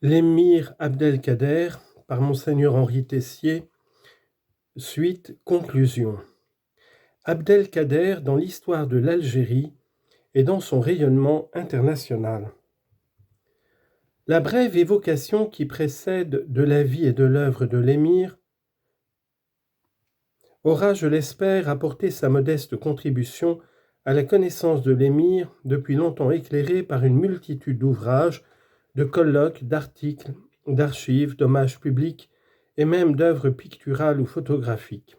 L'émir Abdelkader, par Monseigneur Henri Tessier, suite, conclusion. Abdelkader dans l'histoire de l'Algérie et dans son rayonnement international. La brève évocation qui précède de la vie et de l'œuvre de l'émir aura, je l'espère, apporté sa modeste contribution à la connaissance de l'émir, depuis longtemps éclairée par une multitude d'ouvrages, de colloques, d'articles, d'archives, d'hommages publics et même d'œuvres picturales ou photographiques.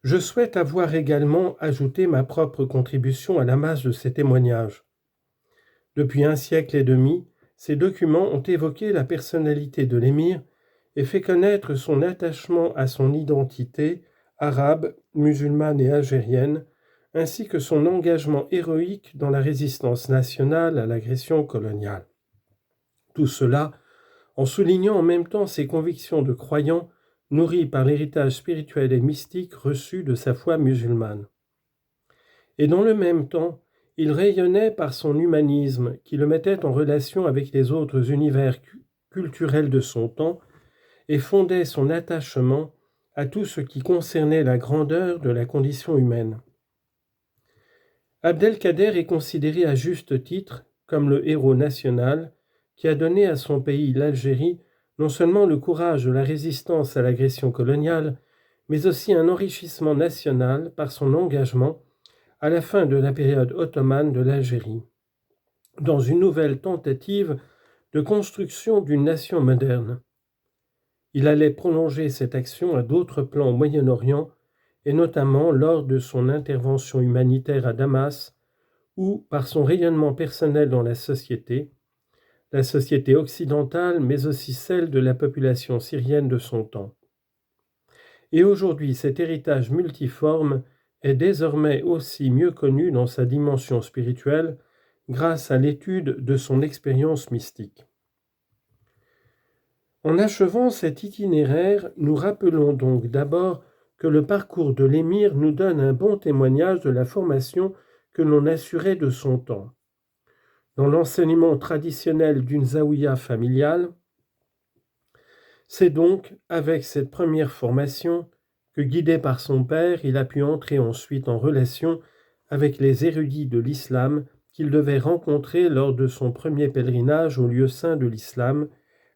Je souhaite avoir également ajouté ma propre contribution à la masse de ces témoignages. Depuis un siècle et demi, ces documents ont évoqué la personnalité de l'émir et fait connaître son attachement à son identité arabe, musulmane et algérienne, ainsi que son engagement héroïque dans la résistance nationale à l'agression coloniale. Tout cela en soulignant en même temps ses convictions de croyant nourries par l'héritage spirituel et mystique reçu de sa foi musulmane. Et dans le même temps, il rayonnait par son humanisme qui le mettait en relation avec les autres univers culturels de son temps et fondait son attachement à tout ce qui concernait la grandeur de la condition humaine. Abdelkader est considéré à juste titre comme le héros national qui a donné à son pays, l'Algérie, non seulement le courage de la résistance à l'agression coloniale, mais aussi un enrichissement national par son engagement à la fin de la période ottomane de l'Algérie, dans une nouvelle tentative de construction d'une nation moderne. Il allait prolonger cette action à d'autres plans au Moyen-Orient, et notamment lors de son intervention humanitaire à Damas, ou par son rayonnement personnel dans la société occidentale, mais aussi celle de la population syrienne de son temps. Et aujourd'hui, cet héritage multiforme est désormais aussi mieux connu dans sa dimension spirituelle grâce à l'étude de son expérience mystique. En achevant cet itinéraire, nous rappelons donc d'abord que le parcours de l'émir nous donne un bon témoignage de la formation que l'on assurait de son temps. Dans l'enseignement traditionnel d'une zaouïa familiale, c'est donc avec cette première formation que, guidé par son père, il a pu entrer ensuite en relation avec les érudits de l'islam qu'il devait rencontrer lors de son premier pèlerinage au lieu saint de l'islam,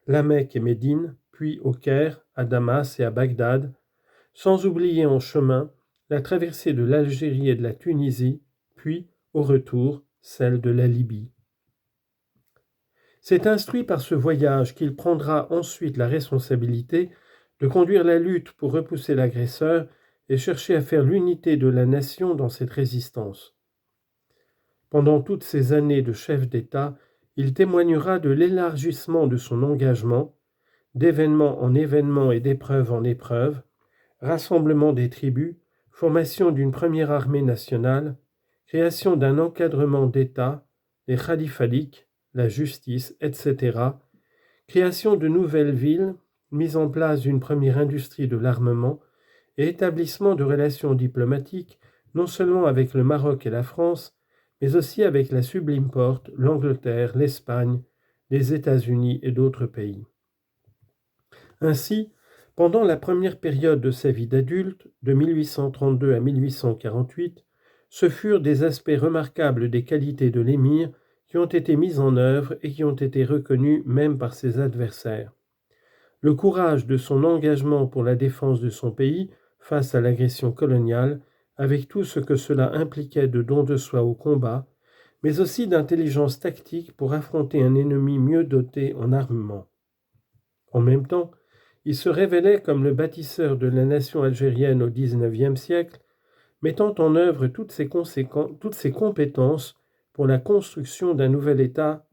la Mecque et Médine, puis au Caire, à Damas et à Bagdad, sans oublier en chemin la traversée de l'Algérie et de la Tunisie, puis, au retour, celle de la Libye. C'est instruit par ce voyage qu'il prendra ensuite la responsabilité de conduire la lutte pour repousser l'agresseur et chercher à faire l'unité de la nation dans cette résistance. Pendant toutes ces années de chef d'État, il témoignera de l'élargissement de son engagement, d'événement en événement et d'épreuve en épreuve, rassemblement des tribus, formation d'une première armée nationale, création d'un encadrement d'État, les khalifaliques, la justice, etc., création de nouvelles villes, mise en place d'une première industrie de l'armement et établissement de relations diplomatiques non seulement avec le Maroc et la France, mais aussi avec la Sublime Porte, l'Angleterre, l'Espagne, les États-Unis et d'autres pays. Ainsi, pendant la première période de sa vie d'adulte, de 1832 à 1848, ce furent des aspects remarquables des qualités de l'émir qui ont été mis en œuvre et qui ont été reconnus même par ses adversaires. Le courage de son engagement pour la défense de son pays face à l'agression coloniale, avec tout ce que cela impliquait de don de soi au combat, mais aussi d'intelligence tactique pour affronter un ennemi mieux doté en armement. En même temps, il se révélait comme le bâtisseur de la nation algérienne au XIXe siècle, mettant en œuvre toutes ses compétences pour la construction d'un nouvel État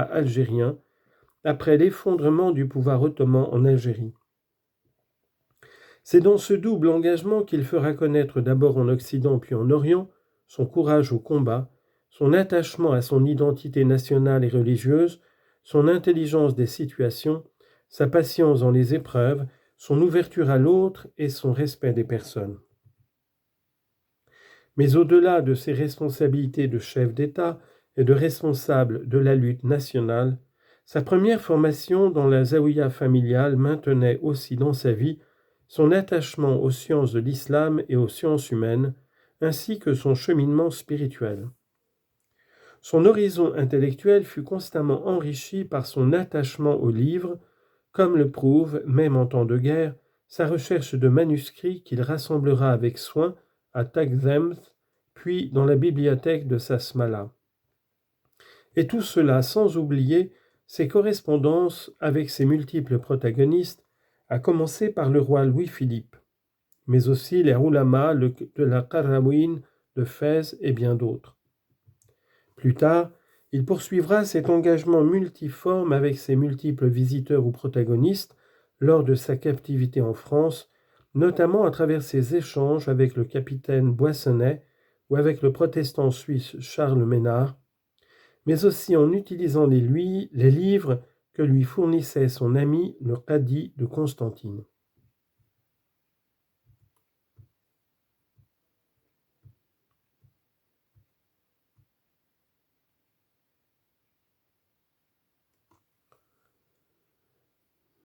algérien après l'effondrement du pouvoir ottoman en Algérie. C'est dans ce double engagement qu'il fera connaître d'abord en Occident puis en Orient son courage au combat, son attachement à son identité nationale et religieuse, son intelligence des situations, sa patience dans les épreuves, son ouverture à l'autre et son respect des personnes. Mais au-delà de ses responsabilités de chef d'État et de responsable de la lutte nationale, Sa première formation dans la zaouïa familiale maintenait aussi dans sa vie son attachement aux sciences de l'islam et aux sciences humaines, ainsi que son cheminement spirituel. Son horizon intellectuel fut constamment enrichi par son attachement aux livres, comme le prouve, même en temps de guerre, sa recherche de manuscrits qu'il rassemblera avec soin à Takzemth, puis dans la bibliothèque de Sasmala. Et tout cela sans oublier ses correspondances avec ses multiples protagonistes, à commencer par le roi Louis-Philippe, mais aussi les Oulama de la Qarawin de Fès et bien d'autres. Plus tard, il poursuivra cet engagement multiforme avec ses multiples visiteurs ou protagonistes lors de sa captivité en France, notamment à travers ses échanges avec le capitaine Boissonnet ou avec le protestant suisse Charles Ménard, mais aussi en utilisant les livres que lui fournissait son ami le Qadi de Constantine.